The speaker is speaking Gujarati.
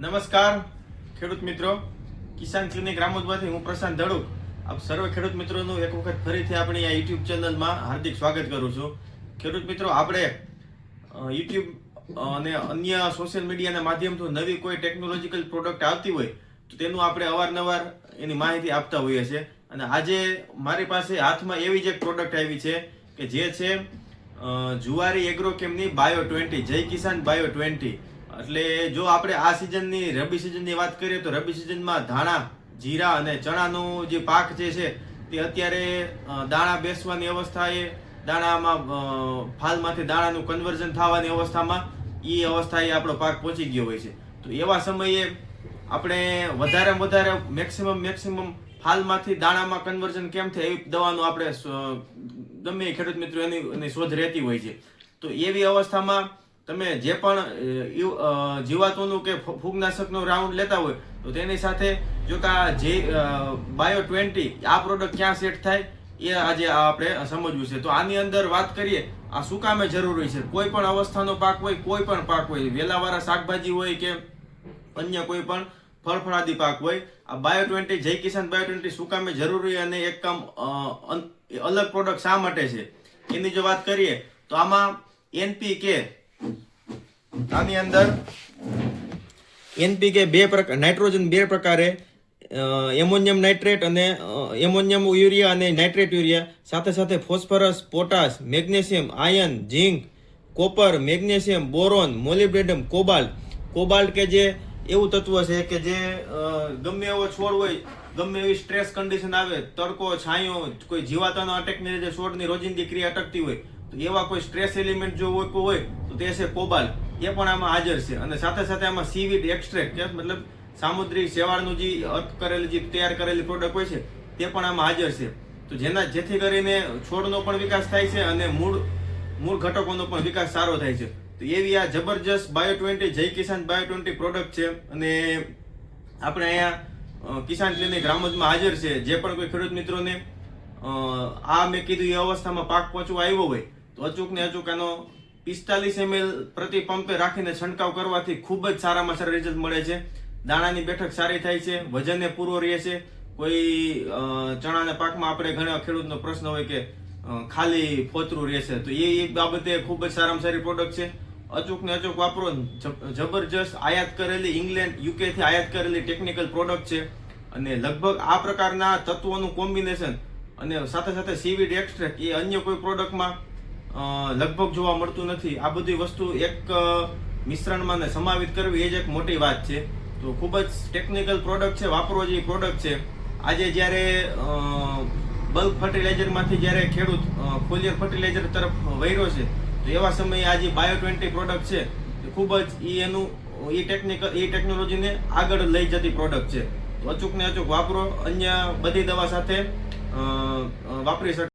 નમસ્કાર ખેડૂત મિત્રો, કિસાન ક્લિનિક રામોદમાંથી હું પ્રશાંત ધડુક આપ સર્વ ખેડૂત મિત્રોનું એક વખત ફરીથી આપણી આ યુટ્યુબ ચેનલમાં હાર્દિક સ્વાગત કરું છું. ખેડૂત મિત્રો, આપણે યુટ્યુબ અને અન્ય સોશિયલ મીડિયાના માધ્યમથી નવી કોઈ ટેકનોલોજીકલ પ્રોડક્ટ આવતી હોય તો તેનું આપણે અવારનવાર એની માહિતી આપતા હોઈએ છીએ. અને આજે મારી પાસે હાથમાં એવી જ એક પ્રોડક્ટ આવી છે કે જે છે જુવારી એગ્રોકેમની બાયો 20, જય કિસાન બાયો 20. એટલે જો આપણે આ સિઝનની રબી સિઝનની વાત કરીએ તો રબી સિઝનમાં ધાણા, જીરા અને ચણાનો જે પાક જે છે તે અત્યારે દાણા બેસવાની અવસ્થાએ, દાણામાં ફાલમાંથી દાણાનું કન્વર્ઝન થવાની અવસ્થામાં એ અવસ્થાએ આપણો પાક પહોંચી ગયો હોય છે. તો એવા સમયે આપણે વધારેમાં વધારે મેક્સિમમ ફાલમાંથી દાણામાં કન્વર્ઝન કેમ થાય એવી દવાનું આપણે ગમે એ ખેડૂત મિત્રો એની શોધ રહેતી હોય છે. તો એવી અવસ્થામાં તમે જે પણ જીવાતોનું કે ફૂગનાશકનો રાઉન્ડ લેતા હોય તો તેની સાથે જો કે જે બાયો 20 આ પ્રોડક્ટ ક્યાં સેટ થાય એ આજે આપણે સમજવું છે. તો આની અંદર વાત કરીએ, આ શું કામે જરૂરી છે. કોઈ પણ અવસ્થાનો પાક હોય, કોઈ પણ પાક હોય, વેલાવાળા શાકભાજી હોય કે અન્ય કોઈ પણ ફળફળાદી પાક હોય, આ બાયો 20 જય કિસાન બાયો 20 શું કામે જરૂરી અને એક કામ અલગ પ્રોડક્ટ શા માટે છે એની જો વાત કરીએ તો આમાં એનપીકે, આની અંદર એનપીકે બે પ્રકાર, નાઇટ્રોજન બે પ્રકારે, એમોનિયમ નાઇટ્રેટ અને એમોનિયમ યુરિયા અને નાઇટ્રેટ યુરિયા, સાથે સાથે phosphorus, potash, magnesium, iron, zinc, copper, magnesium, boron, molybdenum, cobalt કે જે એવું તત્વ છે કે જે ગમે એવો છોડ હોય, ગમે એવી સ્ટ્રેસ કન્ડિશન આવે, તડકો, છાંયો, કોઈ જીવાતોના અટેકને લીધે છોડની રોજિંદી ક્રિયા અટકતી હોય તો એવા કોઈ સ્ટ્રેસ એલિમેન્ટ જો હોય તો તે છે કોબાલ્ટ, એ પણ આમાં હાજર છે. અને સાથે સાથે આમાં સીવીડ એક્સ્ટ્રેક્ટ કે મતલબ સામુદ્રિક શેવાળનું જે અર્થ કરેલી, જે તૈયાર કરેલી પ્રોડક્ટ હોય છે તે પણ આમાં હાજર છે. તો જેથી કરીને છોડનો પણ વિકાસ થાય છે અને મૂળ ઘટકોનો પણ વિકાસ સારો થાય છે. તો એવી આ જબરજસ્ત બાયો 20 જય કિસાન બાયો 20 પ્રોડક્ટ છે અને આપણે અહીંયા કિસાન ક્લિનિક રામોદમાં હાજર છે. જે પણ કોઈ ખેડૂત મિત્રોને આ મેં કીધું એ અવસ્થામાં પાક પહોંચવા આવ્યો હોય તો અચૂક ને અચૂક આનો 45 ml પ્રતિ પંપે રાખીને છંટકાવ કરવાથી ખૂબ જ સારામાં સારા રિઝલ્ટ મળે છે. દાણાની બેઠક સારી થાય છે, વજને પૂરો રહે છે. કોઈ ચણાના પાકમાં આપણે ઘણા ખેડૂતનો પ્રશ્ન હોય કે ખાલી ફોતરું રહેશે, તો એ બાબતે ખૂબ જ સારામાં સારી પ્રોડક્ટ છે. અચૂક ને અચૂક વાપરો. જબરજસ્ત આયાત કરેલી, ઇંગ્લેન્ડ, યુકે થી આયાત કરેલી ટેકનિકલ પ્રોડક્ટ છે અને લગભગ આ પ્રકારના તત્વોનું કોમ્બિનેશન અને સાથે સાથે સીવીડ એક્સ્ટ્રેક્ટ એ અન્ય કોઈ પ્રોડક્ટમાં લગભગ જોવા મળતું નથી. આ બધી વસ્તુ એક મિશ્રણમાં સમાવિત કરવી એ જ એક મોટી વાત છે. તો ખૂબ જ ટેકનિકલ પ્રોડક્ટ છે, વાપરવા જેવી પ્રોડક્ટ છે. આજે જ્યારે બલ્ક ફર્ટિલાઇઝરમાંથી જ્યારે ખેડૂત ફોલિયર ફર્ટિલાઇઝર તરફ વળ્યો છે તો એવા સમયે આજે બાયો 20 પ્રોડક્ટ છે ખૂબ જ એ ટેકનોલોજીને આગળ લઈ જતી પ્રોડક્ટ છે. તો અચૂક ને અચૂક વાપરો, અન્ય બધી દવા સાથે વાપરી શકો.